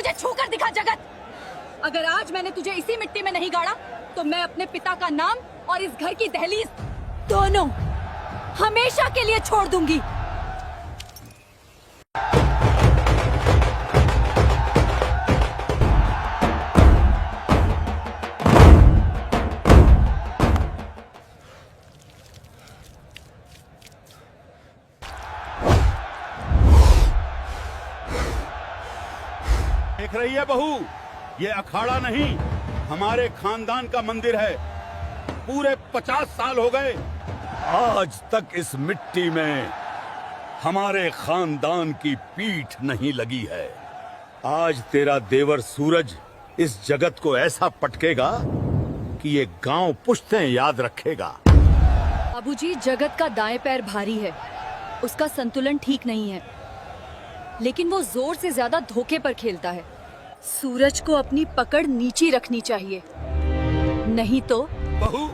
मुझे छू कर दिखा जगत। अगर आज मैंने तुझे इसी मिट्टी में नहीं गाड़ा तो मैं अपने पिता का नाम और इस घर की दहलीज दोनों हमेशा के लिए छोड़ दूंगी। देख रही है बहू, ये अखाड़ा नहीं हमारे खानदान का मंदिर है। पूरे 50 साल हो गए, आज तक इस मिट्टी में हमारे खानदान की पीठ नहीं लगी है। आज तेरा देवर सूरज इस जगत को ऐसा पटकेगा कि ये गांव पुश्तें याद रखेगा। बाबूजी, जगत का दाएं पैर भारी है, उसका संतुलन ठीक नहीं है, लेकिन वो जोर से ज्यादा धोखे पर खेलता है। सूरज को अपनी पकड़ नीची रखनी चाहिए, नहीं तो। बहू,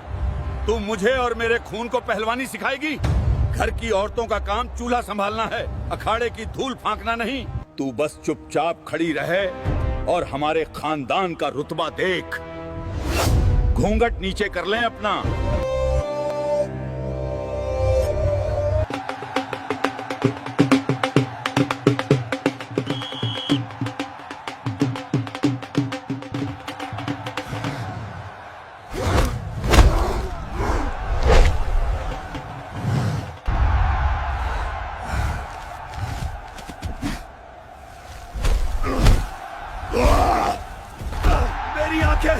तू मुझे और मेरे खून को पहलवानी सिखाएगी? घर की औरतों का काम चूल्हा संभालना है, अखाड़े की धूल फांकना नहीं। तू बस चुपचाप खड़ी रहे और हमारे खानदान का रुतबा देख। घूंघट नीचे कर लें अपना। मेरी आंखें!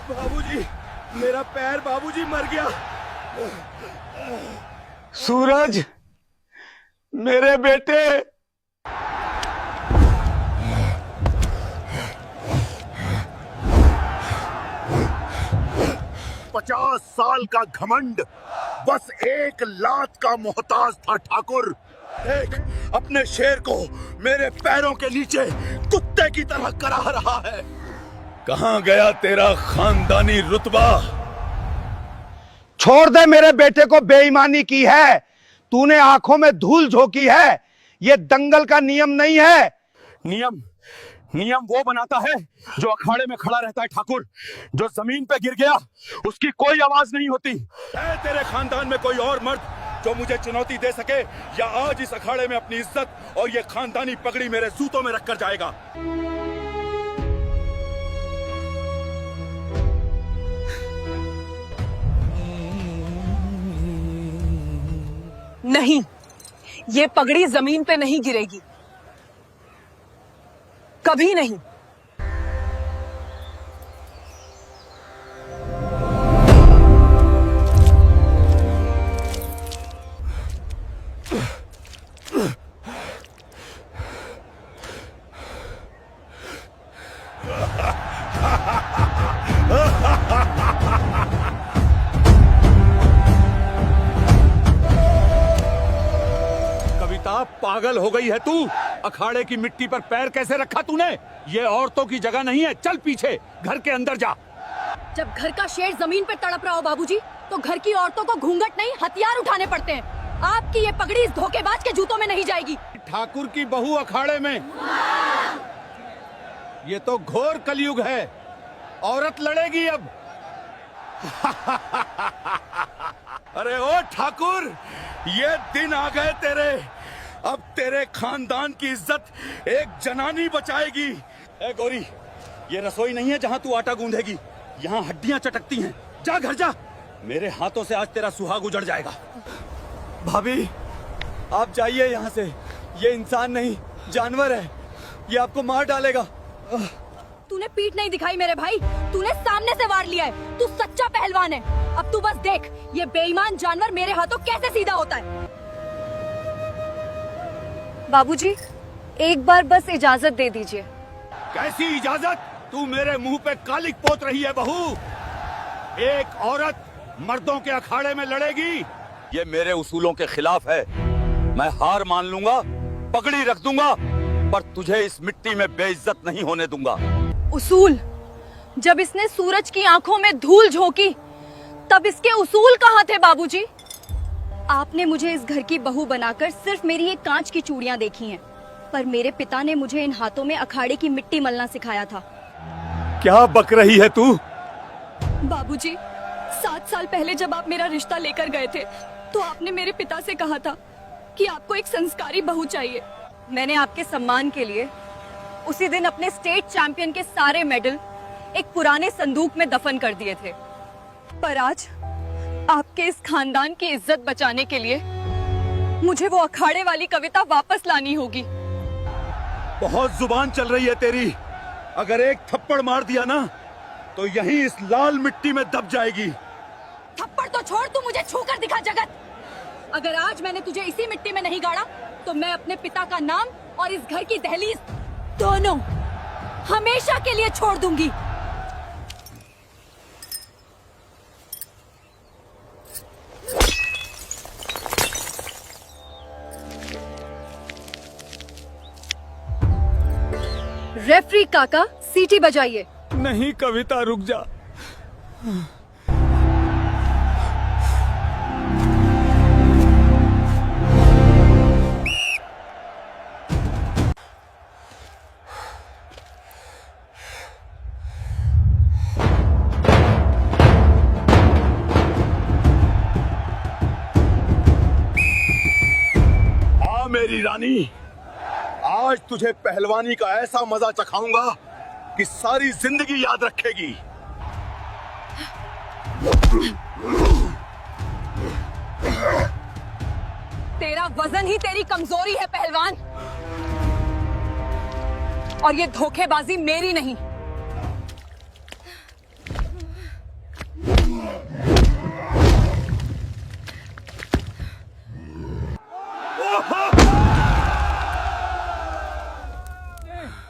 बाबूजी, मेरा पैर, बाबूजी मर गया। सूरज, मेरे बेटे। 50 साल का घमंड बस एक लात का मोहताज था ठाकुर। देख, अपने शेर को मेरे पैरों के नीचे कुत्ते की तरह करा रहा है। कहां गया तेरा खानदानी रुतबा? छोड़ दे, मेरे बेटे को बेईमानी की है, तूने आंखों में धूल झोंकी है। ये दंगल का नियम नहीं है। नियम वो बनाता है जो अखाड़े में खड़ा रहता है ठाकुर। जो जमीन पे गिर गया उसकी कोई आवाज नहीं होती। है तेरे खानदान में कोई और मर्द जो मुझे चुनौती दे सके, या आज इस अखाड़े में अपनी इज्जत और ये खानदानी पगड़ी मेरे जूतों में रखकर जाएगा? नहीं, ये पगड़ी जमीन पे नहीं गिरेगी, कभी नहीं। कविता, पागल हो गई है तू? अखाड़े की मिट्टी पर पैर कैसे रखा तूने? ये औरतों की जगह नहीं है, चल पीछे घर के अंदर जा। जब घर का शेर जमीन पे तड़प रहा हो बाबूजी, तो घर की औरतों को घूंघट नहीं हथियार उठाने पड़ते हैं। आपकी ये पगड़ी इस धोखेबाज के जूतों में नहीं जाएगी। ठाकुर की बहू अखाड़े में, ये तो घोर कलयुग है। औरत लड़ेगी अब। अरे ओ ठाकुर, ये दिन आ गए तेरे। अब तेरे खानदान की इज्जत एक जनानी बचाएगी। ए गौरी, ये रसोई नहीं है जहां तू आटा गूंधेगी, यहाँ हड्डियां चटकती हैं। जा घर जा, मेरे हाथों से आज तेरा सुहाग उजड़ जाएगा। भाभी, आप जाइए यहाँ से। ये इंसान नहीं, जानवर है, ये आपको मार डालेगा। तूने पीठ नहीं दिखाई मेरे भाई, तूने सामने से वार लिया है। तू सच्चा पहलवान है। अब तू बस देख, ये बेईमान जानवर मेरे हाथों कैसे सीधा होता है। बाबूजी, एक बार बस इजाजत दे दीजिए। कैसी इजाजत? तू मेरे मुंह पे कालिक पोत रही है बहू। एक औरत मर्दों के अखाड़े में लड़ेगी, ये मेरे उसूलों के खिलाफ है। मैं हार मान लूंगा, पगड़ी रख दूंगा, पर तुझे इस मिट्टी में बेइज्जत नहीं होने दूंगा। उसूल? जब इसने सूरज की आंखों में धूल झोंकी तब इसके उसूल कहाँ थे बाबूजी? आपने मुझे इस घर की बहू बनाकर सिर्फ मेरी ये कांच की चूड़ियां देखी हैं, पर मेरे पिता ने मुझे इन हाथों में अखाड़े की मिट्टी मलना सिखाया था। क्या बक रही है तू? बाबूजी, 7 साल पहले जब आप मेरा रिश्ता लेकर गए थे तो आपने मेरे पिता से कहा था कि आपको एक संस्कारी बहू चाहिए। मैंने आपके सम्मान के लिए उसी दिन अपने स्टेट चैंपियन के सारे मेडल एक पुराने संदूक में दफन कर दिए थे, पर आज आपके इस खानदान की इज्जत बचाने के लिए मुझे वो अखाड़े वाली कविता वापस लानी होगी। बहुत जुबान चल रही है तेरी। अगर एक थप्पड़ मार दिया ना तो यहीं इस लाल मिट्टी में दब जाएगी। थप्पड़ तो छोड़, तू मुझे छू कर दिखा जगत। अगर आज मैंने तुझे इसी मिट्टी में नहीं गाड़ा तो मैं अपने पिता का नाम और इस घर की दहलीज दोनों हमेशा के लिए छोड़ दूंगी। रेफरी काका, सीटी बजाइए। नहीं कविता, रुक जा। मेरी रानी, आज तुझे पहलवानी का ऐसा मजा चखाऊंगा कि सारी जिंदगी याद रखेगी। तेरा वजन ही तेरी कमजोरी है पहलवान, और ये धोखेबाजी मेरी नहीं।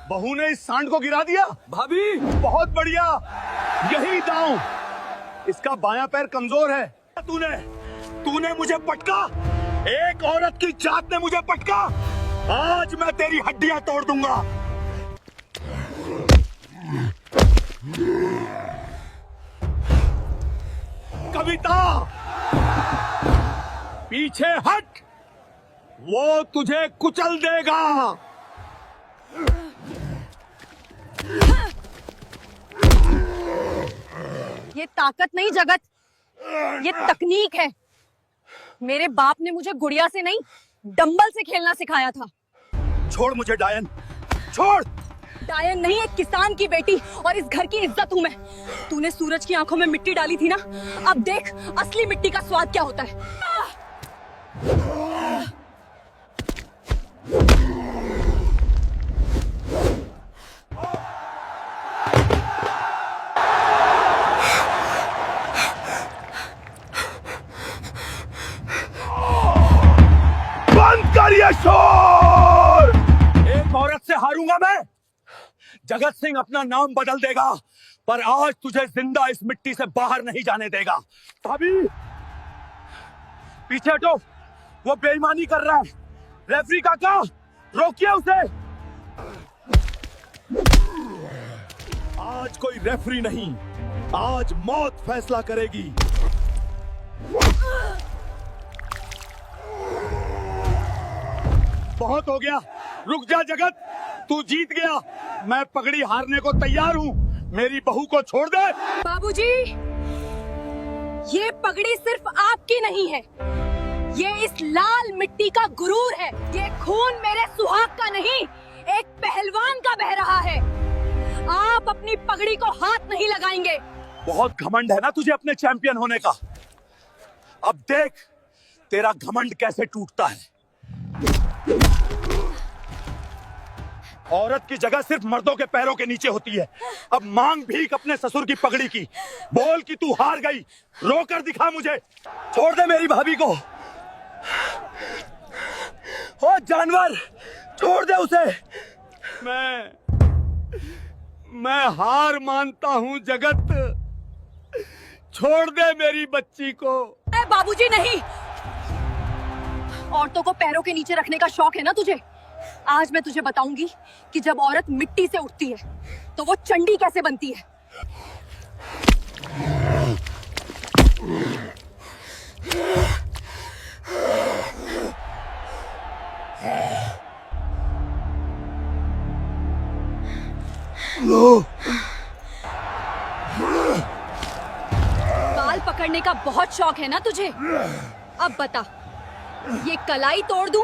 बहू ने इस सांड को गिरा दिया। भाभी, बहुत बढ़िया, यही दांव। इसका बायां पैर कमजोर है। तूने मुझे पटका। एक औरत की जात ने मुझे पटका। आज मैं तेरी हड्डियां तोड़ दूंगा। कविता, पीछे हट, वो तुझे कुचल देगा। ये ताकत नहीं जगत, ये तकनीक है। मेरे बाप ने मुझे गुड़िया से नहीं, डंबल से खेलना सिखाया था। छोड़ मुझे डायन, छोड़। डायन नहीं, एक किसान की बेटी और इस घर की इज्जत हूँ मैं। तूने सूरज की आंखों में मिट्टी डाली थी ना, अब देख असली मिट्टी का स्वाद क्या होता है। बंद कर ये शोर। एक औरत से हारूंगा मैं? जगत सिंह अपना नाम बदल देगा, पर आज तुझे जिंदा इस मिट्टी से बाहर नहीं जाने देगा। भाभी, पीछे हटो, वो बेईमानी कर रहा है। रेफरी काका, रोकिए उसे। आज कोई रेफरी नहीं, आज मौत फैसला करेगी। बहुत हो गया, रुक जा जगत, तू जीत गया। मैं पगड़ी हारने को तैयार हूँ। मेरी बहू को छोड़ दे। बाबूजी, ये पगड़ी सिर्फ आपकी नहीं है, ये इस लाल मिट्टी का गुरूर है। ये खून मेरे सुहाग का नहीं, एक पहलवान का बह रहा है। आप अपनी पगड़ी को हाथ नहीं लगाएंगे। बहुत घमंड है ना तुझे अपने चैंपियन होने का। अब देख तेरा घमंड कैसे टूटता है। औरत की जगह सिर्फ मर्दों के पैरों के नीचे होती है। अब मांग भीख अपने ससुर की पगड़ी की। बोल कि तू हार गई, रोकर दिखा मुझे। छोड़ दे मेरी भाभी को। ओ जानवर, छोड़ दे उसे। मैं हार मानता हूं जगत। छोड़ दे मेरी बच्ची को। बाबूजी नहीं, औरतों को पैरों के नीचे रखने का शौक है ना तुझे। आज मैं तुझे बताऊंगी कि जब औरत मिट्टी से उठती है तो वो चंडी कैसे बनती है। बाल पकड़ने का बहुत शौक है ना तुझे? अब बता, ये कलाई तोड़ दूं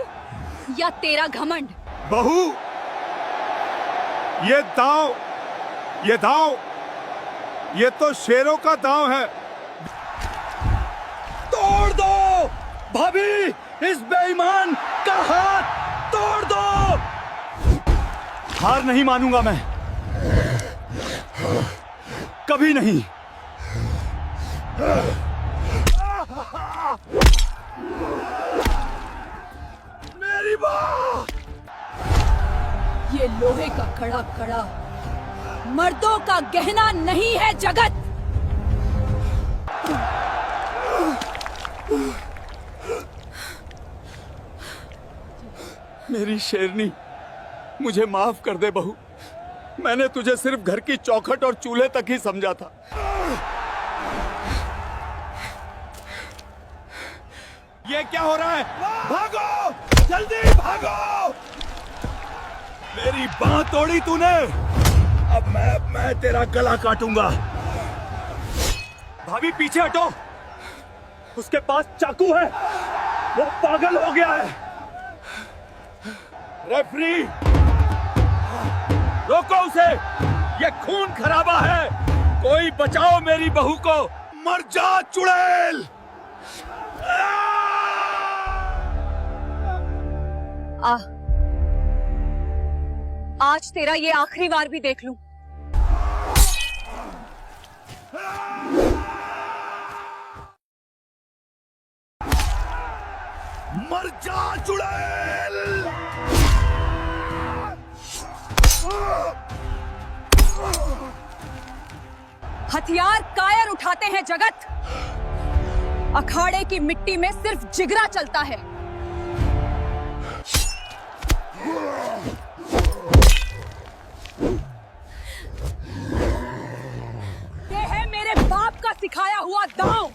या तेरा घमंड? बहू, ये दांव ये तो शेरों का दांव है। तोड़ दो भाभी, इस बेईमान का हाथ तोड़ दो। हार नहीं मानूंगा मैं, कभी नहीं। मेरी माँ! ये लोहे का कड़ा मर्दों का गहना नहीं है जगत। मेरी शेरनी, मुझे माफ कर दे बहू। मैंने तुझे सिर्फ घर की चौखट और चूल्हे तक ही समझा था। ये क्या हो रहा है? भागो, जल्दी भागो! मेरी बांह तोड़ी तूने, अब मैं तेरा गला काटूंगा। भाभी पीछे हटो, उसके पास चाकू है, वो पागल हो गया है। रेफरी, रोको उसे, ये खून खराबा है। कोई बचाओ मेरी बहू को। मर जा चुड़ैल! आज तेरा ये आखिरी बार भी देख लूं। मर जा चुड़ैल! हथियार कायर उठाते हैं जगत, अखाड़े की मिट्टी में सिर्फ जिगरा चलता है। ये है मेरे बाप का सिखाया हुआ दांव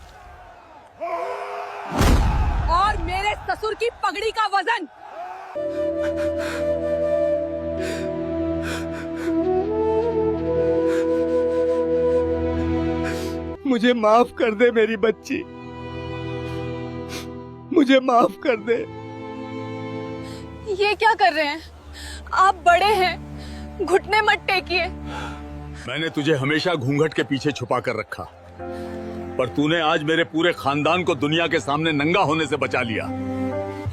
और मेरे ससुर की पगड़ी का वजन। मुझे माफ कर दे मेरी बच्ची, मुझे माफ कर दे। ये क्या कर रहे हैं आप? बड़े हैं, घुटने मत टेकिए। मैंने तुझे हमेशा घूंघट के पीछे छुपा कर रखा, पर तूने आज मेरे पूरे खानदान को दुनिया के सामने नंगा होने से बचा लिया।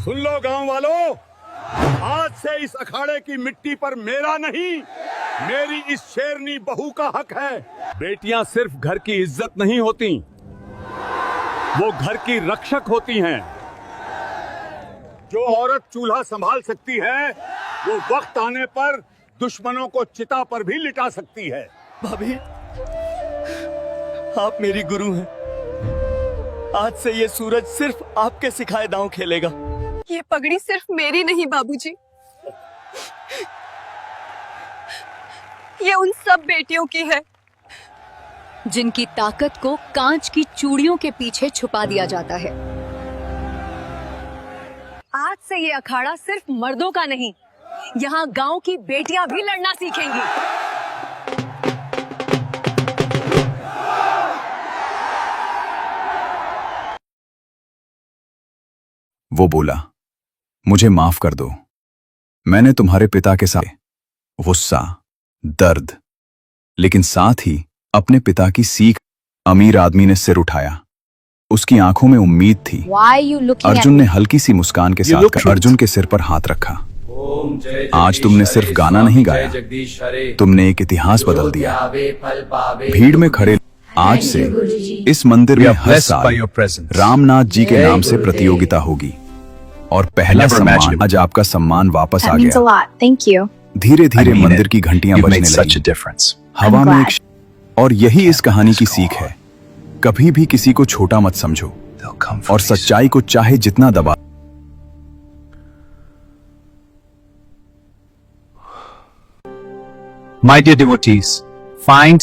सुन लो गांव वालों, आज से इस अखाड़े की मिट्टी पर मेरा नहीं, मेरी इस शेरनी बहू का हक है। बेटियां सिर्फ घर की इज्जत नहीं होती, वो घर की रक्षक होती हैं। जो औरत चूल्हा संभाल सकती है, वो वक्त आने पर दुश्मनों को चिता पर भी लिटा सकती है। भाभी, आप मेरी गुरु हैं। आज से ये सूरज सिर्फ आपके सिखाए दांव खेलेगा। ये पगड़ी सिर्फ मेरी नहीं बाबूजी, ये उन सब बेटियों की है जिनकी ताकत को कांच की चूड़ियों के पीछे छुपा दिया जाता है। आज से ये अखाड़ा सिर्फ मर्दों का नहीं, यहाँ गांव की बेटियां भी लड़ना सीखेंगी। वो बोला, मुझे माफ कर दो। मैंने तुम्हारे पिता के साथ गुस्सा, दर्द, लेकिन साथ ही अपने पिता की सीख। अमीर आदमी ने सिर उठाया, उसकी आंखों में उम्मीद थी। अर्जुन ने हल्की सी मुस्कान के साथ अर्जुन के सिर पर हाथ रखा। आज तुमने सिर्फ गाना नहीं गाया, तुमने एक इतिहास बदल दिया। भीड़ में खड़े आज से इस मंदिर में हर साल रामनाथ जी के नाम से प्रतियोगिता होगी और पहला सम्मान, आज आपका सम्मान वापस आ गया। धीरे धीरे मंदिर की घंटियां बजने लगी, हवा में एक और यही इस कहानी की सीख है, कभी भी किसी को छोटा मत समझो और सच्चाई को चाहे जितना दबा। My dear devotees, find